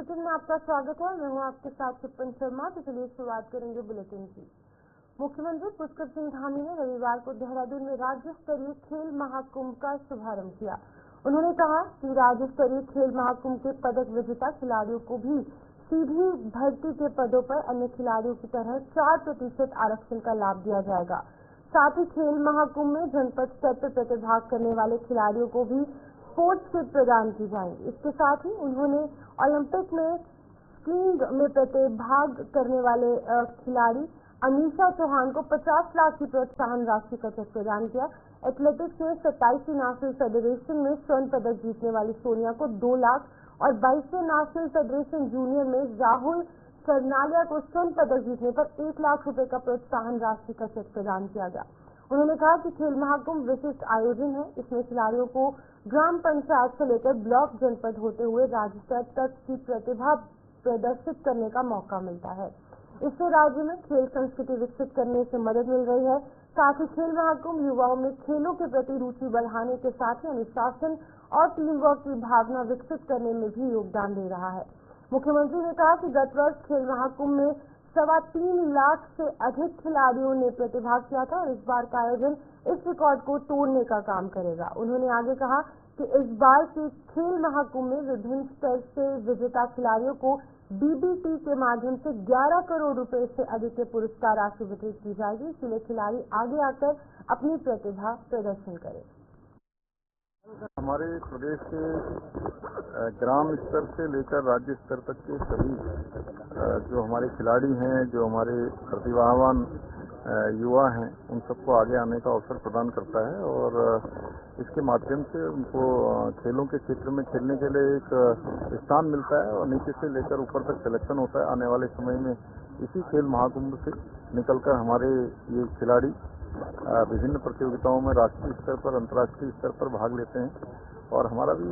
Bulletin में आपका स्वागत है। मैं हूं आपके साथ चिपन शर्मा। तो चलिए शुरुआत करेंगे बुलेटिन की। मुख्यमंत्री पुष्कर सिंह धामी ने रविवार को देहरादून में राज्य स्तरीय खेल महाकुंभ का शुभारंभ किया। उन्होंने कहा कि राज्य स्तरीय खेल महाकुंभ के पदक विजेता खिलाड़ियों को भी सीधी भर्ती के पदों पर अन्य खिलाड़ियों की तरह 4% आरक्षण का लाभ दिया जाएगा। साथ ही खेल महाकुंभ में जनपद स्तर पर प्रतिभाग करने वाले खिलाड़ियों को भी स्पोर्ट्स किट प्रदान की जाएंगी। इसके साथ ही उन्होंने ओलंपिक में स्कीइंग में प्रतिभाग करने वाले खिलाड़ी अनीशा चौहान को 50 लाख की प्रोत्साहन राशि का चेक प्रदान किया। एथलेटिक्स में 27वीं नेशनल फेडरेशन में स्वर्ण पदक जीतने वाली सोनिया को 2 लाख और 22वें नेशनल फेडरेशन जूनियर में राहुल सरनालिया को स्वर्ण पदक जीतने पर 1 लाख रुपए का प्रोत्साहन राशि का चेक प्रदान किया गया। उन्होंने कहा कि खेल महाकुंभ विशिष्ट आयोजन है। इसमें खिलाड़ियों को ग्राम पंचायत से लेकर ब्लॉक जनपद होते हुए राज्य स्तर तक की प्रतिभा प्रदर्शित करने का मौका मिलता है। इससे राज्य में खेल संस्कृति विकसित करने से मदद मिल रही है। साथ ही खेल महाकुंभ युवाओं में खेलों के प्रति रुचि बढ़ाने के साथ ही अनुशासन और टीम वर्क की भावना विकसित करने में भी योगदान दे रहा है। मुख्यमंत्री ने कहा कि गत वर्ष खेल महाकुंभ में 3.25 लाख से अधिक खिलाड़ियों ने प्रतिभाग किया था और इस बार का आयोजन इस रिकॉर्ड को तोड़ने का काम करेगा। उन्होंने आगे कहा कि इस बार के खेल महाकुंभ में विभिन्न स्तर से विजेता खिलाड़ियों को डीबीटी के माध्यम से 11 करोड़ रुपए से अधिक के पुरस्कार राशि वितरित की जाएगी। इसलिए खिलाड़ी आगे आकर अपनी प्रतिभा प्रदर्शन करें। हमारे प्रदेश के ग्राम स्तर से लेकर राज्य स्तर तक के सभी जो हमारे खिलाड़ी हैं, जो हमारे प्रतिभावान युवा हैं, उन सबको आगे आने का अवसर प्रदान करता है और इसके माध्यम से उनको खेलों के क्षेत्र में खेलने के लिए एक स्थान मिलता है और नीचे से लेकर ऊपर तक सिलेक्शन होता है। आने वाले समय में इसी खेल महाकुंभ से निकलकर हमारे ये खिलाड़ी विभिन्न प्रतियोगिताओं में राष्ट्रीय स्तर पर, अंतर्राष्ट्रीय स्तर पर भाग लेते हैं और हमारा भी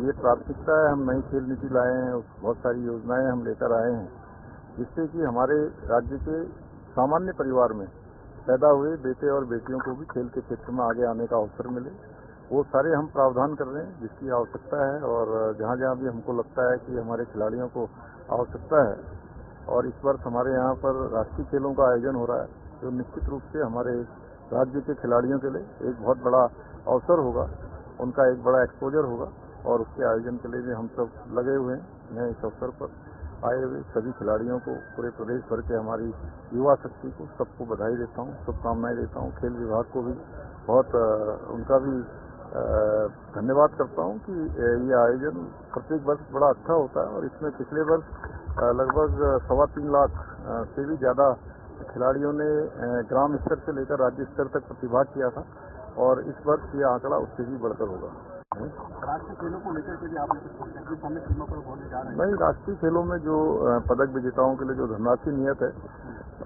ये प्राथमिकता है। हम नई खेल नीति लाए हैं, बहुत सारी योजनाएं हम लेकर आए हैं जिससे कि हमारे राज्य के सामान्य परिवार में पैदा हुए बेटे और बेटियों को भी खेल के क्षेत्र में आगे आने का अवसर मिले। वो सारे हम प्रावधान कर रहे हैं जिसकी आवश्यकता है और जहाँ जहाँ भी हमको लगता है कि हमारे खिलाड़ियों को आवश्यकता है और इस वर्ष हमारे यहाँ पर राष्ट्रीय खेलों का आयोजन हो रहा है जो निश्चित रूप से हमारे राज्य के खिलाड़ियों के लिए एक बहुत बड़ा अवसर होगा, उनका एक बड़ा एक्सपोजर होगा और उसके आयोजन के लिए भी हम सब लगे हुए हैं। मैं इस अवसर पर आए हुए सभी खिलाड़ियों को, पूरे प्रदेश भर के हमारी युवा शक्ति को सबको बधाई देता हूँ, शुभकामनाएं देता हूँ। खेल विभाग को भी बहुत उनका भी धन्यवाद करता हूँ कि ये आयोजन प्रत्येक वर्ष बड़ा अच्छा होता है और इसमें पिछले वर्ष लगभग 3.25 लाख से भी ज़्यादा खिलाड़ियों ने ग्राम स्तर से लेकर राज्य स्तर तक प्रतिभाग किया था और इस वर्ष ये आंकड़ा उससे भी बढ़कर होगा। राष्ट्रीय खेलों को लेकर के भी आप सामने टीमों पर बोलने जा रहे हैं? नहीं, राष्ट्रीय खेलों में जो पदक विजेताओं के लिए जो धनराशि नियत है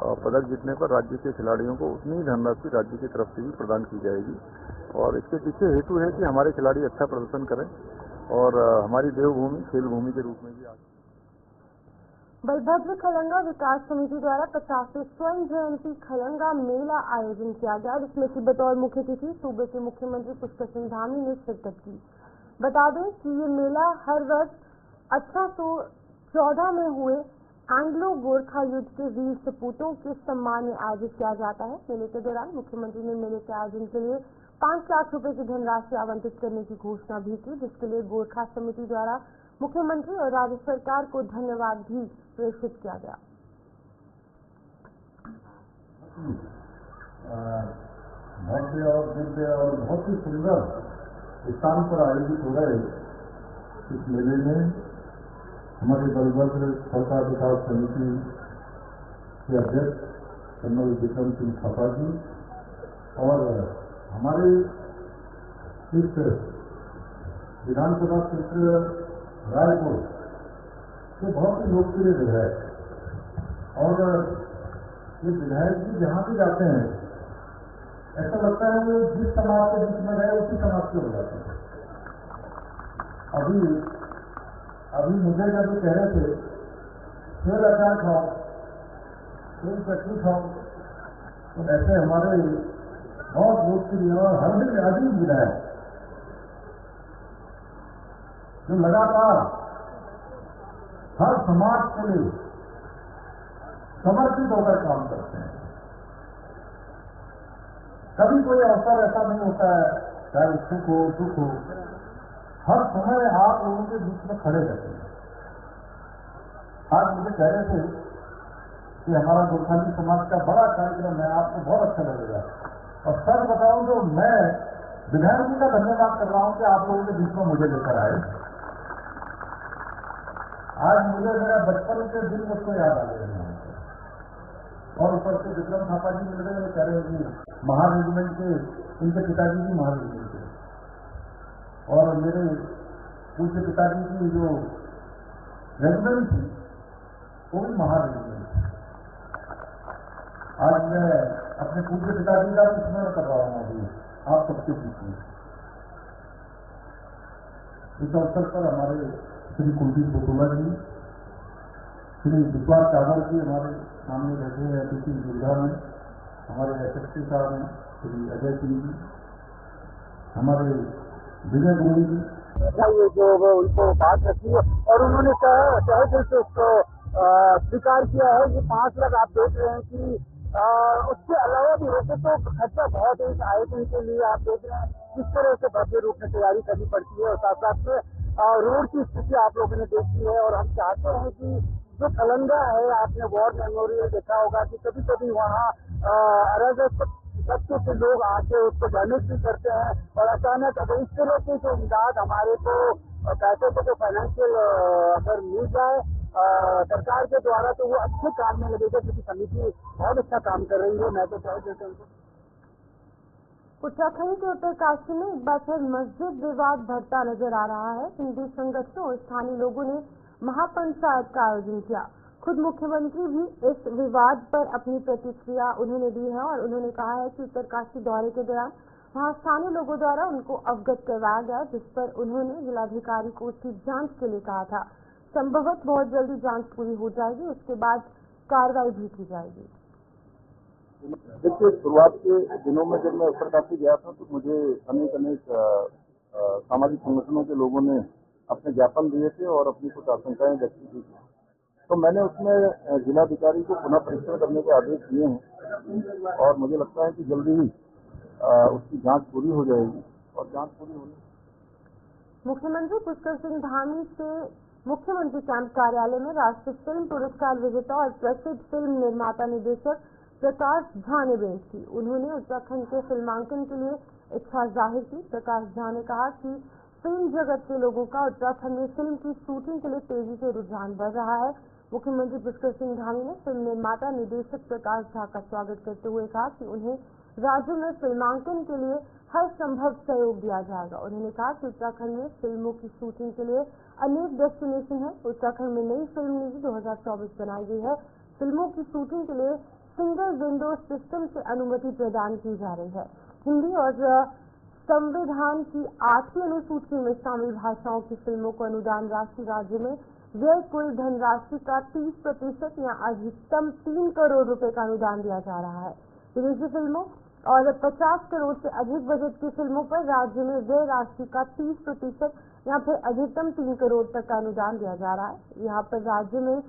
और पदक जीतने पर राज्य के खिलाड़ियों को उतनी ही धनराशि राज्य की तरफ से भी प्रदान की जाएगी और इसके पीछे हेतु है कि हमारे खिलाड़ी अच्छा प्रदर्शन करें और हमारी देवभूमि खेल भूमि के रूप में भी आगे। बलभद्र खलंगा विकास समिति द्वारा 50वें स्वर्ण जयंती खलंगा मेला आयोजन किया गया जिसमें की बतौर मुख्य अतिथि सूबे के मुख्यमंत्री पुष्कर सिंह धामी ने शिरकत की। बता दें कि ये मेला हर वर्ष 1814 में हुए एंग्लो गोरखा युद्ध के वीर सपूतों के सम्मान में आयोजित किया जाता है। मेले के दौरान मुख्यमंत्री ने मेले के आयोजन के लिए 5 लाख रुपए की धनराशि आवंटित करने की घोषणा भी की, जिसके लिए गोरखा समिति द्वारा मुख्यमंत्री और राज्य सरकार को धन्यवाद भी प्रेषित किया गया। भव्य और दिव्य और बहुत ही सुंदर स्थान पर आयोजित हो रहे इस मेले में हमारे बलभद्र खलंगा विकास समिति के अध्यक्ष कर्नल विक्रम सिंह थापा जी और हमारे इस विधानसभा क्षेत्र रायपुर तो बहुत ही लोकप्रिय विधायक और ये विधायक जी जहाँ भी जाते हैं ऐसा लगता है वो जिस समाज के बीच में गए उसी समाज के हो जाते हैं। अभी मुझे जब कह रहे थे फिर अचार खाओ, फिर चटनी खाओ, तो ऐसे हमारे बहुत लोकप्रिय और हर दिन अजीब विधायक जो लगातार हर समाज के लिए समर्पित होकर काम करते हैं। कभी कोई अवसर ऐसा नहीं होता है, चाहे सुख हो दुख हो, हर समय आप लोगों के बीच में खड़े रहते हैं। आज मुझे कह रहे थे कि हमारा गोरखाली समाज का बड़ा कार्यक्रम है, आपको बहुत अच्छा लगेगा। और सच बताऊं तो मैं विधायक जी का धन्यवाद कर रहा हूं कि आप लोगों के बीच में मुझे लेकर आए। आज मुझे मेरा बचपन के दिन मुझको याद आ गए। और ऊपर से विक्रम थापा जी मिल रहे हैं, कह रहे हैं कि महार रेजिमेंट के, इनके पिताजी भी महार रेजिमेंट के, और मेरे पूज्य पिताजी की जो रेजिमेंट थी वो भी महार रेजिमेंट थी। आज मैं अपने पूज्य पिताजी का भी स्मरण कर रहा हूँ अभी आप सबके बीच में। इस अवसर पर हमारे श्री कुलदीप बोतोला जी, श्री विश्वास सागर जी हमारे सामने बैठे हैं, अतिथि योद्धा में हमारे एसएसपी साहब हैं श्री अजय सिंह जी, हमारे विजय गुरु जी। ये जो उनको बात रखी है और उन्होंने तहे दिल से उसको स्वीकार किया है। ये 5 लाख आप देख रहे हैं कि उसके अलावा भी वैसे तो खर्चा बहुत है इस आयोजन के लिए। आप देख रहे हैं किस तरह से भव्य रूप में तैयारी करनी पड़ती है और साथ साथ में रोड की स्थिति आप लोगों ने देखी है। और हम चाहते हैं कि जो खलंगा है, आपने वॉर मेमोरियल देखा होगा कि कभी कभी वहाँ अराजक तत्व से लोग आके उसको डैमेज भी करते हैं। और अचानक अगर इस तरह के जो इमदाद हमारे को पैसे को जो फाइनेंशियल अगर मिल जाए सरकार के द्वारा, तो वो अच्छे काम में लगेगा, क्योंकि समिति बहुत अच्छा काम कर रही है। मैं तो चाहती हूँ उत्तराखंड के उत्तरकाशी में एक बार फिर मस्जिद विवाद बढ़ता नजर आ रहा है। हिंदू संगठनों और स्थानीय लोगों ने महापंचायत का आयोजन किया। खुद मुख्यमंत्री भी इस विवाद पर अपनी प्रतिक्रिया उन्होंने दी है और उन्होंने कहा है कि उत्तरकाशी दौरे के दौरान वहां स्थानीय लोगों द्वारा उनको अवगत करवाया गया, जिस पर उन्होंने जिलाधिकारी को उसकी जांच के लिए कहा था। संभवतः बहुत जल्दी जांच पूरी हो जाएगी, उसके बाद कार्रवाई भी की जाएगी। देखिए, शुरुआत के दिनों में जब मैं उत्तरकाशी गया था तो मुझे अनेक सामाजिक संगठनों के लोगों ने अपने ज्ञापन दिए थे और अपनी कुछ आशंकाएं व्यक्त की थी। तो मैंने उसमें जिलाधिकारी को पुनः परीक्षण करने के आदेश दिए हैं और मुझे लगता है कि जल्दी ही उसकी जांच पूरी हो जाएगी। और जांच पूरी होने मुख्यमंत्री पुष्कर सिंह धामी से मुख्यमंत्री कैंप कार्यालय में राष्ट्रीय फिल्म पुरस्कार विजेता और प्रसिद्ध फिल्म निर्माता निर्देशक प्रकाश झा ने भेंट की। उन्होंने उत्तराखंड के फिल्मांकन के लिए इच्छा जाहिर की। प्रकाश झा ने कहा कि फिल्म जगत के लोगों का उत्तराखंड में फिल्म की शूटिंग के लिए तेजी से रुझान बढ़ रहा है। मुख्यमंत्री पुष्कर सिंह धामी ने फिल्म निर्माता निर्देशक प्रकाश झा का स्वागत करते हुए कहा कि उन्हें राज्य में फिल्मांकन के लिए हर संभव सहयोग दिया जाएगा। उन्होंने कहा कि उत्तराखंड में फिल्मों की शूटिंग के लिए अनेक डेस्टिनेशन है। उत्तराखंड में नई फिल्म नीति 2024 बनाई गई है। फिल्मों की शूटिंग के लिए सिंगल विंडो सिस्टम से अनुमति प्रदान की जा रही है। हिंदी और संविधान की 8वीं अनुसूची में शामिल भाषाओं की फिल्मों को अनुदान राशि राज्य में व्यय कुल धनराशि का 30% या अधिकतम 3 करोड़ रुपए का अनुदान दिया जा रहा है। विदेशी फिल्मों और 50 करोड़ से अधिक बजट की फिल्मों पर राज्य में व्यय राशि का 30% या फिर अधिकतम 3 करोड़ तक का अनुदान दिया जा रहा है। यहाँ पर राज्य में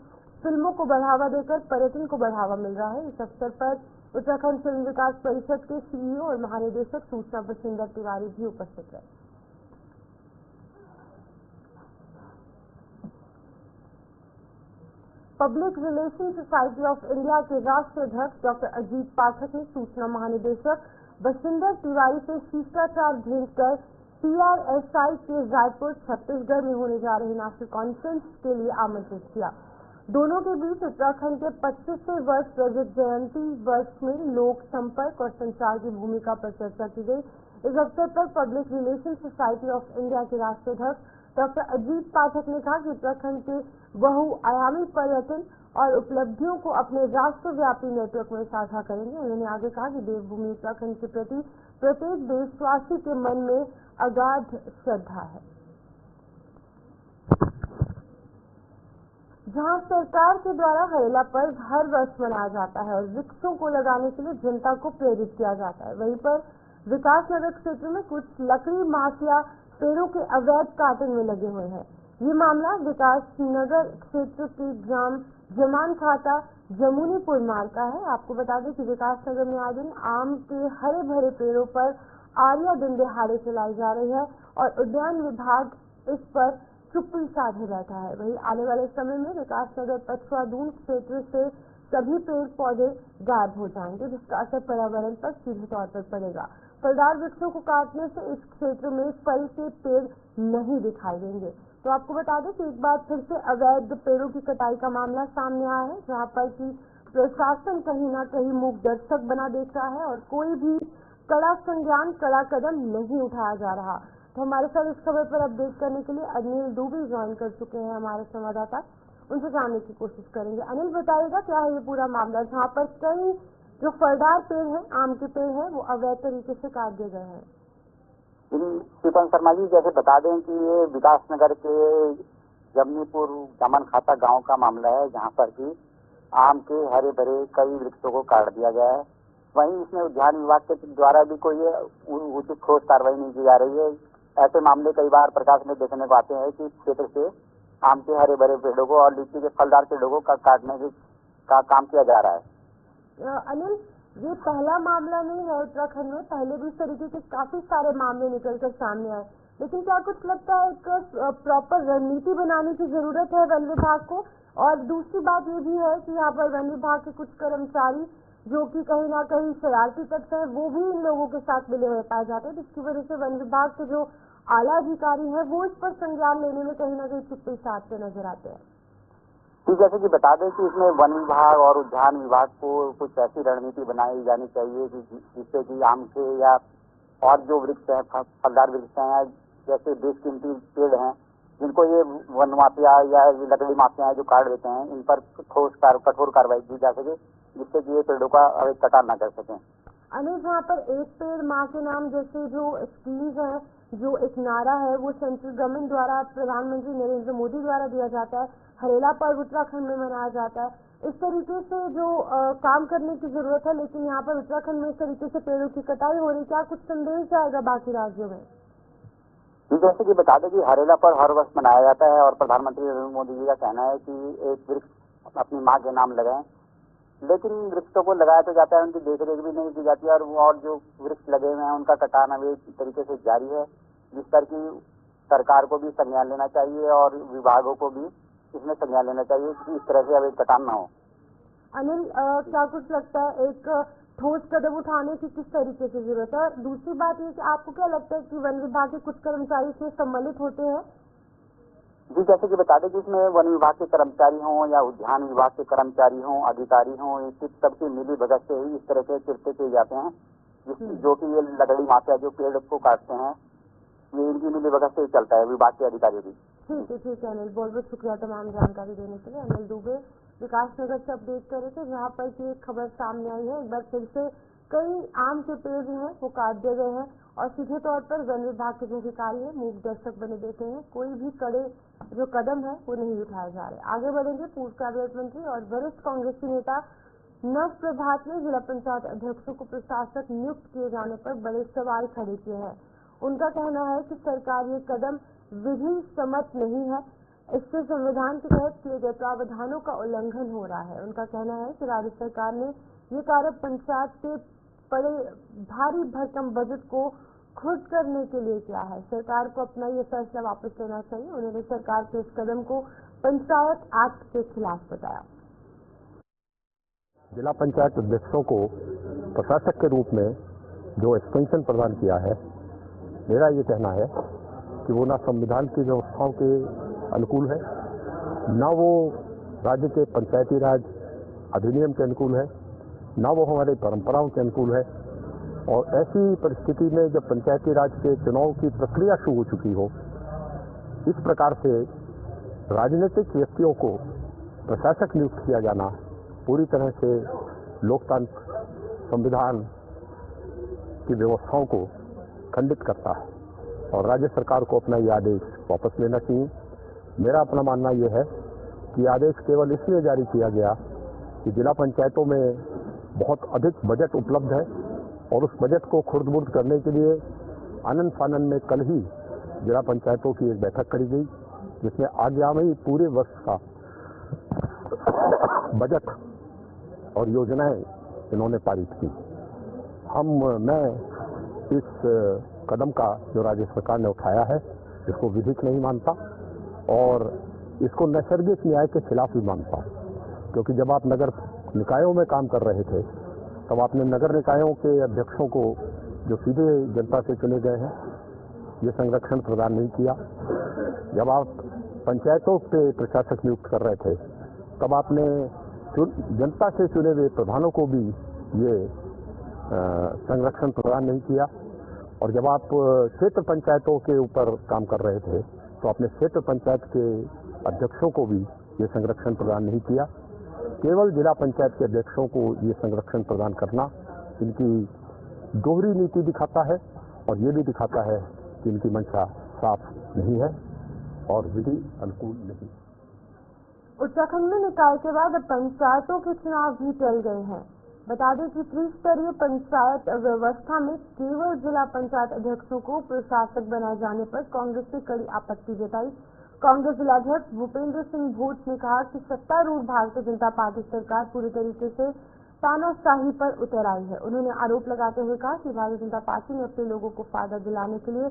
फिल्मों को बढ़ावा देकर पर्यटन को बढ़ावा मिल रहा है। इस अवसर पर उत्तराखंड फिल्म विकास परिषद के सीईओ और महानिदेशक सूचना बसिंदर तिवारी भी उपस्थित रहे। Public relation society of India के राष्ट्रीय अध्यक्ष डॉक्टर अजीत पाठक ने सूचना महानिदेशक बसिंदर तिवारी से शिष्टाचार भेंट कर PRSI के रायपुर छत्तीसगढ़ में होने जा रही नेशनल कॉन्फ्रेंस के लिए आमंत्रित किया। दोनों के बीच उत्तराखंड के 25वें वर्ष रजत जयंती वर्ष में लोक संपर्क और संचार की भूमिका पर चर्चा की गई। इस अवसर पर public relation society of India के राष्ट्रीय अध्यक्ष डॉक्टर अजीत पाठक ने कहा कि उत्तराखंड के बहुआयामी पर्यटन और उपलब्धियों को अपने राष्ट्रव्यापी नेटवर्क में साझा करेंगे। उन्होंने आगे कहा कि देवभूमि उत्तराखंड के प्रति प्रत्येक देशवासी के मन में अगाध श्रद्धा है। जहां सरकार के द्वारा हरेला पर्व हर वर्ष मनाया जाता है और वृक्षों को लगाने के लिए जनता को प्रेरित किया जाता है, वहीं पर विकास नगर क्षेत्र में कुछ लकड़ी माफिया पेड़ों के अवैध काटन में लगे हुए हैं। ये मामला विकास नगर क्षेत्र के ग्राम जमान खाता जमुनीपुर मार्ग का है। आपको बता दें कि विकास नगर में आज दिन आम के हरे भरे पेड़ों पर आरिया दिन दिहाड़े चलाई जा रही है और उद्यान विभाग इस पर चुप्पी साधे बैठा है। वहीं आने वाले समय में विकास नगर पछुआ दून क्षेत्र से सभी पेड़ पौधे गायब हो जाएंगे, जिसका असर पर्यावरण पर सीधे तौर पर पड़ेगा। फलदार वृक्षों को काटने से इस क्षेत्र में फल के पेड़ नहीं दिखाई देंगे। तो आपको बता दें कि एक बार फिर से अवैध पेड़ों की कटाई का मामला सामने आया है, जहां पर कि प्रशासन कहीं ना कहीं मूक दर्शक बना देख रहा है और कोई भी कड़ा संज्ञान, कड़ा कदम नहीं उठाया जा रहा। तो हमारे साथ इस खबर पर अपडेट करने के लिए अनिल दुबे ज्वाइन कर चुके हैं हमारे संवाददाता, उनसे जानने की कोशिश करेंगे। अनिल, बताइएगा क्या है ये पूरा मामला, जहाँ पर कई जो फलदार पेड़ हैं, आम के पेड़ हैं, वो अवैध तरीके से काट दिए गए हैं। शिवम शर्मा जी, जैसे बता दें कि ये विकास नगर के जमनीपुर जमन खाता गांव का मामला है, जहां पर कि आम के हरे भरे कई वृक्षों को काट दिया गया है। वहीं इसमें उद्यान विभाग के द्वारा भी कोई उचित ठोस कार्रवाई नहीं की जा रही है। ऐसे मामले कई बार प्रकाश में देखने को आते हैं कि क्षेत्र से आम के हरे भरे पेड़ों को और लीची के फलदार पेड़ों को काटने का काम किया जा रहा है। अनिल, ये पहला मामला नहीं है उत्तराखंड में, पहले भी इस तरीके के काफी सारे मामले निकलकर सामने आए, लेकिन क्या कुछ लगता है एक प्रॉपर रणनीति बनाने की जरूरत है वन विभाग को? और दूसरी बात ये भी है कि यहाँ पर वन विभाग के कुछ कर्मचारी जो कि कहीं ना कहीं शरारती तत्व है, वो भी इन लोगों के साथ मिले हुए पाए जाते हैं, जिसकी वजह से वन विभाग के जो आला अधिकारी है वो इस पर संज्ञान लेने में कहीं ना कहीं चुप्पी साधते नजर आते हैं। ठीक, जैसे कि बता दें कि इसमें वन विभाग और उद्यान विभाग को कुछ ऐसी रणनीति बनाई जानी चाहिए कि जिससे कि आम के या और जो वृक्ष हैं, फलदार वृक्ष हैं, जैसे बेशकीमती पेड़ हैं, जिनको ये वन माफिया या लकड़ी माफिया जो काट देते हैं, इन पर कठोर कार्रवाई की जा सके, जिससे कि ये पेड़ों का अवैध कटान न कर सकें। अनिल, जहाँ पर एक पेड़ माँ के नाम जैसे जो स्कीम्स है, जो एक नारा है, वो सेंट्रल गवर्नमेंट द्वारा प्रधानमंत्री नरेंद्र मोदी द्वारा दिया जाता है, हरेला पर्व उत्तराखंड में मनाया जाता है, इस तरीके से जो काम करने की जरूरत है, लेकिन यहाँ पर उत्तराखंड में इस तरीके से पेड़ों की कटाई हो रही, क्या कुछ संदेश जाएगा बाकी राज्यों में? जैसे कि बता दें कि हरेला पर्व हर वर्ष मनाया जाता है और प्रधानमंत्री नरेंद्र मोदी जी का कहना है कि एक वृक्ष अपनी माँ के नाम लगाएं, लेकिन वृक्षों को लगाया तो जाता है, उनकी देखरेख भी नहीं की जाती है और जो वृक्ष लगे हुए हैं उनका कटान अवैध तरीके से जारी है, जिस पर कि सरकार को भी संज्ञान लेना चाहिए और विभागों को भी इसमें संज्ञान लेना चाहिए कि इस तरह से अवैध कटान न हो। अनिल, क्या कुछ लगता है एक ठोस कदम उठाने की किस तरीके से जरूरत है? और दूसरी बात ये कि आपको क्या लगता है कि वन विभाग के कुछ कर्मचारी इसमें सम्मिलित होते हैं? जी, जैसे कि बता दें कि इसमें वन विभाग के कर्मचारी हों या उद्यान विभाग के कर्मचारी हों, अधिकारी हों, सबकी मिली भगत से ही इस तरह के कृत्य किए जाते हैं, जो कि ये लकड़ी माफिया जो पेड़ को काटते हैं, ये इनकी मिली भगत से ही चलता है, विभाग के अधिकारी भी। ठीक है अनिल, बहुत बहुत शुक्रिया तमाम जानकारी देने के लिए। अनिल दुबे विकास नगर से अपडेट कर रहे थे, जहाँ पर की एक खबर सामने आई है। एक बार फिर से कई आम के पेड़ जो हैं वो काट दिए गए हैं और सीधे तौर पर वन विभाग के जो अधिकारी हैं मूक दर्शक बने देते हैं, कोई भी कड़े जो कदम है वो नहीं उठाए जा रहे। आगे बढ़ेंगे। पूर्व कैबिनेट मंत्री और वरिष्ठ कांग्रेसी नेता नव प्रभात ने जिला पंचायत अध्यक्षों को प्रशासक नियुक्त किए जाने पर बड़े सवाल खड़े किए हैं। उनका कहना है कि सरकार ये कदम विधि सम्मत नहीं है, इससे संविधान के तहत किए गए प्रावधानों का उल्लंघन हो रहा है। उनका कहना है कि राज्य सरकार ने ये कार्य पंचायत के बड़े भारी भरकम बजट को खुद करने के लिए किया है। सरकार को अपना ये फैसला वापस लेना चाहिए। उन्होंने सरकार के इस कदम को पंचायत एक्ट के खिलाफ बताया। जिला पंचायत अध्यक्षों को प्रशासक के रूप में जो एक्सटेंशन प्रदान किया है, मेरा ये कहना है कि वो ना संविधान की व्यवस्थाओं के अनुकूल है, ना वो राज्य के पंचायती राज अधिनियम के अनुकूल है, ना वो हमारी परंपराओं के अनुकूल है। और ऐसी परिस्थिति में जब पंचायती राज के चुनाव की प्रक्रिया शुरू हो चुकी हो, इस प्रकार से राजनीतिक व्यक्तियों को प्रशासक नियुक्त किया जाना पूरी तरह से लोकतंत्र, संविधान की व्यवस्थाओं को खंडित करता है और राज्य सरकार को अपना ये आदेश वापस लेना चाहिए। मेरा अपना मानना यह है कि आदेश केवल इसलिए जारी किया गया कि जिला पंचायतों में बहुत अधिक बजट उपलब्ध है और उस बजट को खुर्द-बुर्द करने के लिए आनन फानन में कल ही जिला पंचायतों की एक बैठक करी गई, जिसमें आगामी पूरे वर्ष का बजट और योजनाएं इन्होंने पारित की। मैं इस कदम का जो राज्य सरकार ने उठाया है इसको विधिक नहीं मानता और इसको नैसर्गिक न्याय के खिलाफ ही मानता हूं, क्योंकि जब आप नगर निकायों में काम कर रहे थे तब आपने नगर निकायों के अध्यक्षों को जो सीधे जनता से चुने गए हैं ये संरक्षण प्रदान नहीं किया। जब आप पंचायतों के प्रशासक नियुक्त कर रहे थे तब आपने जनता से चुने हुए प्रधानों को भी ये संरक्षण प्रदान नहीं किया। और जब आप क्षेत्र पंचायतों के ऊपर काम कर रहे थे तो आपने क्षेत्र पंचायत के अध्यक्षों को भी ये संरक्षण प्रदान नहीं किया। केवल जिला पंचायत के अध्यक्षों को ये संरक्षण प्रदान करना इनकी दोहरी नीति दिखाता है और ये भी दिखाता है कि इनकी मंशा साफ नहीं है और विधि अनुकूल नहीं। उत्तराखंड में निकाय के बाद अब पंचायतों के चुनाव भी टल गए हैं। बता दें कि त्रिस्तरीय पंचायत व्यवस्था में केवल जिला पंचायत अध्यक्षों को प्रशासक बनाए जाने पर कांग्रेस ने कड़ी आपत्ति जताई। कांग्रेस जिलाध्यक्ष भूपेंद्र सिंह भूट ने कहा कि सत्तारूढ़ भारतीय जनता पार्टी सरकार पूरी तरीके से तानाशाही पर उतर आई है। उन्होंने आरोप लगाते हुए कहा कि भारतीय जनता पार्टी ने अपने लोगों को फायदा दिलाने के लिए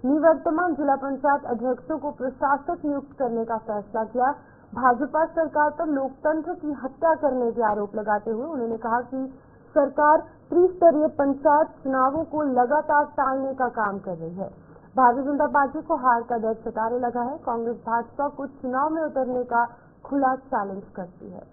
निवर्तमान जिला पंचायत अध्यक्षों को प्रशासक नियुक्त करने का फैसला किया। भाजपा सरकार पर लोकतंत्र की हत्या करने के आरोप लगाते हुए उन्होंने कहा कि सरकार त्रिस्तरीय पंचायत चुनावों को लगातार टालने का काम कर रही है। भारतीय जनता पार्टी को हार का दर्द सताने लगा है। कांग्रेस भाजपा को चुनाव में उतरने का खुला चैलेंज करती है।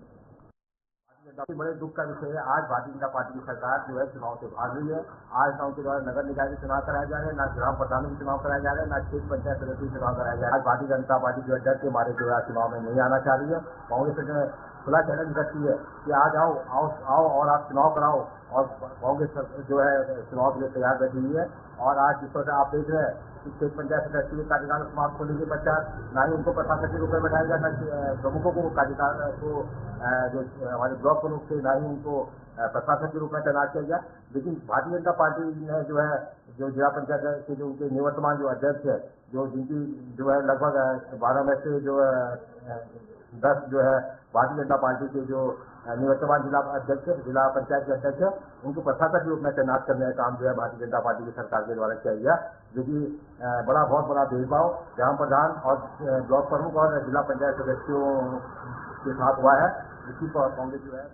बड़े दुख का विषय है, आज भारतीय जनता पार्टी की सरकार जो है चुनाव से भाग रही है। आज ना उनके द्वारा नगर निकाय के चुनाव कराए जा रहे हैं, ना ग्राम प्रधानों के चुनाव कराए जा रहे हैं, ना क्षेत्र पंचायत सदस्य के चुनाव कराए जा रहे हैं। आज भारतीय जनता पार्टी जो है डर के मारे जो है चुनाव में नहीं आना चाह रही है। कांग्रेस जो है खुला चैलेंज करती है कि आज आओ और आप चुनाव कराओ, और कांग्रेस जो है चुनाव के लिए तैयार बैठी हुई है। और आज जिस तरह आप देख रहे हैं कि क्षेत्र पंचायत सदस्य के कार्यकाल समाप्त होने के पश्चात ना ही उनको प्रशासक के रूप में बैठाया गया, न प्रमुखों को कार्यकाल को जो हमारे ब्लॉक प्रमुख थे ना ही उनको प्रशासक के रूप में तैनात किया गया। लेकिन भारतीय जनता पार्टी ने जो है जो जिला पंचायत के जो उनके निवर्तमान जो अध्यक्ष है, जिनकी जो है लगभग 12 में से जो 10 जो है भारतीय जनता पार्टी के जो निवर्तमान जिला पंचायत के अध्यक्ष है, उनको प्रशासक के रूप में तैनात करने का काम जो है भारतीय जनता पार्टी की सरकार के द्वारा किया गया, जो कि बहुत बड़ा भेदभाव ग्राम प्रधान और ब्लॉक प्रमुख और जिला पंचायत सदस्यों के साथ हुआ है, जिसकी पर कांग्रेस जो है।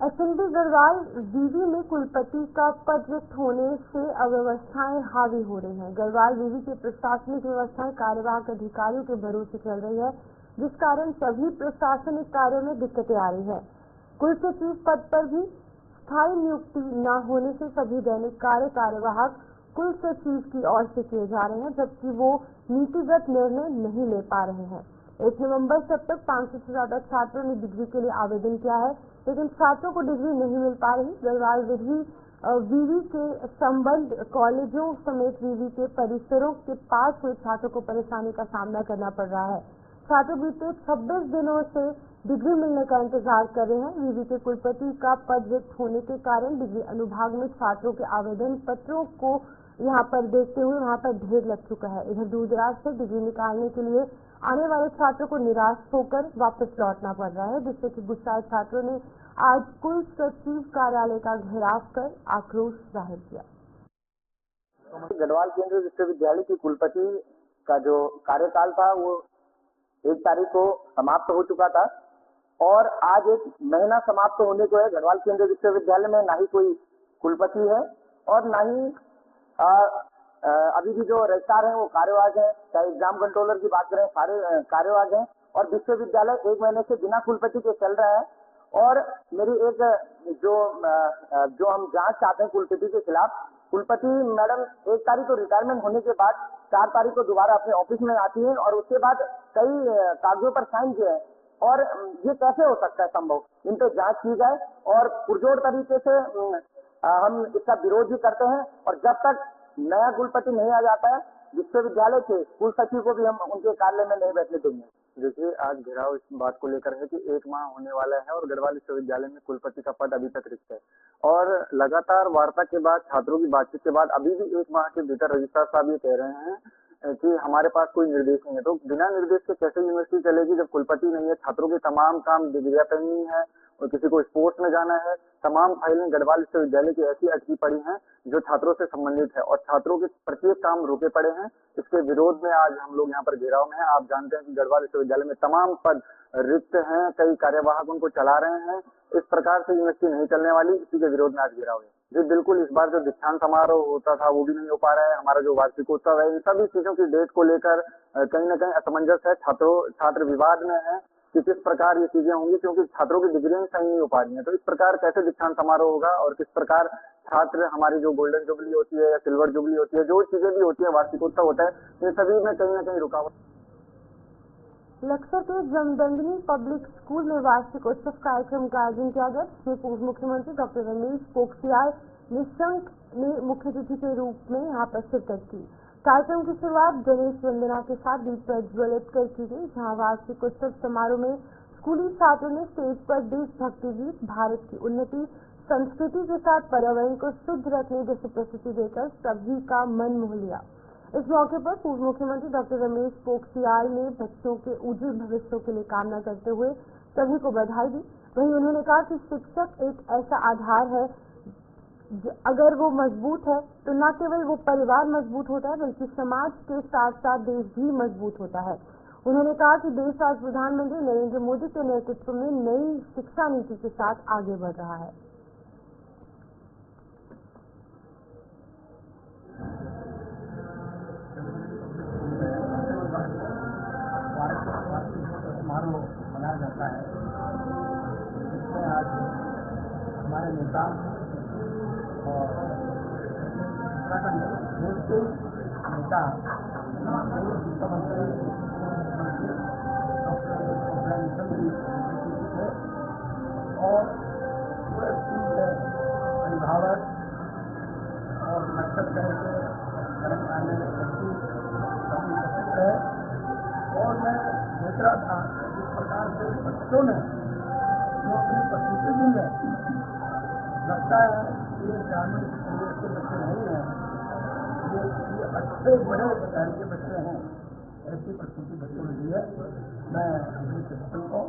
एसएनडी गढ़वाल वीवी में कुलपति का पद रिक्त होने से अव्यवस्थाएं हावी हो रही हैं। गढ़वाल वीवी की प्रशासनिक व्यवस्थाएं कार्यवाहक अधिकारियों के भरोसे चल रही है, जिस कारण सभी प्रशासनिक कार्यों में दिक्कतें आ रही है। कुल सचिव पद पर भी स्थायी नियुक्ति न होने से सभी दैनिक कार्यवाहक कुल सचिव की ओर से किए जा रहे हैं, जबकि वो नीतिगत निर्णय नहीं ले पा रहे हैं। 1 नवंबर से अब तक 500 से ज्यादा छात्रों ने डिग्री के लिए आवेदन किया है, लेकिन छात्रों को डिग्री नहीं मिल पा रही। गढ़वाल वीवी के संबंध कॉलेजों समेत वीवी के परिसरों के पास हुए छात्रों को परेशानी का सामना करना पड़ रहा है। छात्र बीते 26 दिनों से डिग्री मिलने का इंतजार कर रहे हैं। वीवी के कुलपति का पद रिक्त होने के कारण डिग्री अनुभाग में छात्रों के आवेदन पत्रों को यहाँ पर देखते हुए वहाँ पर ढेर लग चुका है। इधर दूर दराज से डिग्री निकालने के लिए आने वाले छात्रों को निराश होकर वापस लौटना पड़ रहा है, जिससे कि गुस्साए छात्रों ने आज कुल सचिव कार्यालय का घेराव कर आक्रोश जाहिर किया। गढ़वाल केंद्रीय विश्वविद्यालय की कुलपति का जो कार्यकाल था वो 1 तारीख को समाप्त हो चुका था और आज 1 महीना समाप्त होने को है। गढ़वाल केंद्रीय विश्वविद्यालय में ना ही कोई कुलपति है और ना ही अभी भी जो रजिस्ट्रार हैं वो कार्यवाहक हैं। चाहे एग्जाम कंट्रोलर की बात करें, सारे कार्यवाहक हैं और विश्वविद्यालय 1 महीने से बिना कुलपति के चल रहा है। और मेरी एक जो हम जांच चाहते हैं कुलपति के खिलाफ, कुलपति मैडम 1 तारीख को रिटायरमेंट होने के बाद 4 तारीख को दोबारा अपने ऑफिस में आती है और उसके बाद कई कागजों पर साइन किए हैं और ये कैसे हो सकता है संभव? इन पर जांच की जाए और पुरजोर तरीके से हम इसका विरोध भी करते हैं। और जब तक नया कुलपति नहीं आ जाता है, विश्वविद्यालय के कुल सचिव को भी हम उनके कार्यालय में नहीं बैठने देंगे। देखिए, आज घेराव इस बात को लेकर है कि 1 माह होने वाला है और गढ़वाल विश्वविद्यालय में कुलपति का पद अभी तक रिक्त है और लगातार वार्ता के बाद, छात्रों की बातचीत के बाद अभी भी 1 माह के भीतर रजिस्ट्रार साहब ये कह रहे हैं कि हमारे पास कोई निर्देश नहीं है। तो बिना निर्देश के कैसे यूनिवर्सिटी चलेगी जब कुलपति नहीं है? छात्रों के तमाम काम, डिग्रियां पढ़नी है और किसी को स्पोर्ट्स में जाना है, तमाम फाइलें गढ़वाल विश्वविद्यालय की ऐसी अटकी पड़ी हैं जो छात्रों से संबंधित है और छात्रों के प्रत्येक काम रुके पड़े हैं। इसके विरोध में आज हम लोग यहाँ पर घेराव में हैं। आप जानते हैं कि गढ़वाल विश्वविद्यालय में तमाम पद रिक्त हैं, कई कार्यवाहक उनको चला रहे हैं। इस प्रकार से यूनिवर्सिटी नहीं चलने वाली, इसी के विरोध में आज घेराव है। जी बिल्कुल, इस बार जो दीक्षांत समारोह होता था वो भी नहीं हो पा रहा है। हमारा जो वार्षिकोत्सव है, इन सभी चीजों की डेट को लेकर कहीं न कहीं असमंजस है। छात्र विवाद में है कि किस प्रकार ये चीजें होंगी, क्योंकि छात्रों की डिग्रियां सही नहीं हो पा रही हैं। तो इस प्रकार कैसे दीक्षांत समारोह होगा और किस प्रकार छात्र, हमारी जो गोल्डन जुबली होती है या सिल्वर जुबली होती है, जो चीजें भी होती है, वार्षिकोत्सव होता है, इन सभी में कहीं न कहीं रुकावट। लक्सर के जमदंगिनी पब्लिक स्कूल में वार्षिकोत्सव कार्यक्रम का आयोजन किया गया, जिसमें पूर्व मुख्यमंत्री डॉक्टर रमेश पोखरियाल निशंक ने मुख्य अतिथि के रूप में यहाँ पर शिरकत की। कार्यक्रम की शुरुआत गणेश वंदना के साथ दीप प्रज्वलित कर की गई, जहाँ वार्षिकोत्सव समारोह में स्कूली छात्रों ने स्टेज पर देशभक्ति गीत, भारत की उन्नति, संस्कृति के साथ पर्यावरण को शुद्ध रखने जैसी प्रस्तुति देकर सभी का मन मोह लिया। इस मौके पर पूर्व मुख्यमंत्री डॉक्टर रमेश पोखरियाल ने बच्चों के उज्जवल भविष्य के लिए कामना करते हुए सभी को बधाई दी। वहीं उन्होंने कहा कि शिक्षक एक ऐसा आधार है, अगर वो मजबूत है तो न केवल वो परिवार मजबूत होता है बल्कि समाज के साथ साथ देश भी मजबूत होता है। उन्होंने कहा कि देश आज प्रधानमंत्री नरेंद्र मोदी के नेतृत्व में नई शिक्षा नीति के साथ आगे बढ़ रहा है। समारोह मनाया जाता है, जिसमें आज हमारे नेता और उत्तराखंड के नेता वित्त मंत्री और पूरे अभिभावक और नक्सल तेलंगाना में सभी उपस्थित है। और मैं देख रहा था जिस प्रकार से बच्चों ने जो अपनी प्रस्तुति दी है, लगता है ये ग्रामीण परिवेश के बच्चे नहीं हैं, ये अच्छे बड़े प्रकार के बच्चे हैं। ऐसी प्रस्तुति बच्चों ने दी है। मैं अपने प्रिंसिपल को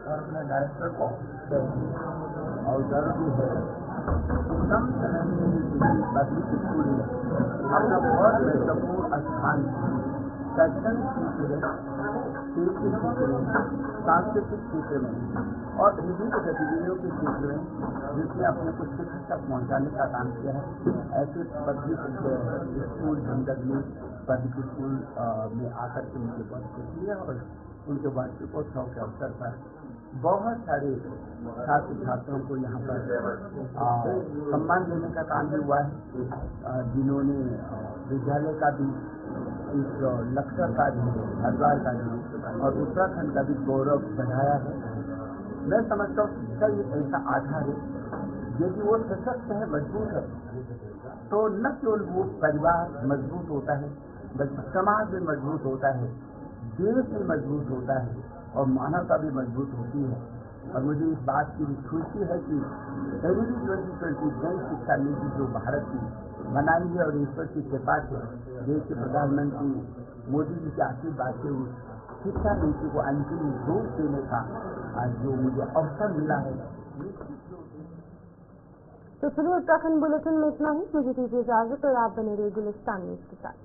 और अपने डायरेक्टर को और पब्लिक स्कूल अपना बहुत महत्वपूर्ण स्थान शैक्षणिक क्षेत्र में, सांस्कृतिक क्षेत्र में और विभिन्न गतिविधियों के क्षेत्र में, जिसने अपने कुछ शिक्षा तक पहुँचाने का काम किया है। ऐसे पब्लिक स्कूल जमदंगिनी पब्लिक स्कूल में आकर के उनके बहुत खुशी है और उनके वार्षिकोत्सव के अवसर पर बहुत सारे छात्र छात्रों को यहाँ पर सम्मान देने का काम भी हुआ है, जिन्होंने विद्यालय का भी, इस लक्सर का भी, हरिद्वार का भी और उत्तराखंड का भी गौरव बढ़ाया है। मैं समझता हूँ शिक्षा एक ऐसा आधार है, यदि वो सशक्त है, मजबूत है, तो न केवल वो परिवार मजबूत होता है बल्कि समाज भी मजबूत होता है, देश भी मजबूत होता है और मानवता भी मजबूत होती है। और मुझे इस बात की भी खुशी है कि एनईपी 2020 नई शिक्षा नीति जो भारत की बनाई है और ईश्वर की कृपा से देश के प्रधानमंत्री मोदी जी के आशीर्वाद से उस शिक्षा नीति को अंतिम रूप देने का आज जो मुझे अवसर मिला है। तो चलिए उत्तराखंड बुलेटिन में इतना ही। मुझे दीजिए इजाजत और आप बने रहिए गुलिस्तान न्यूज के साथ।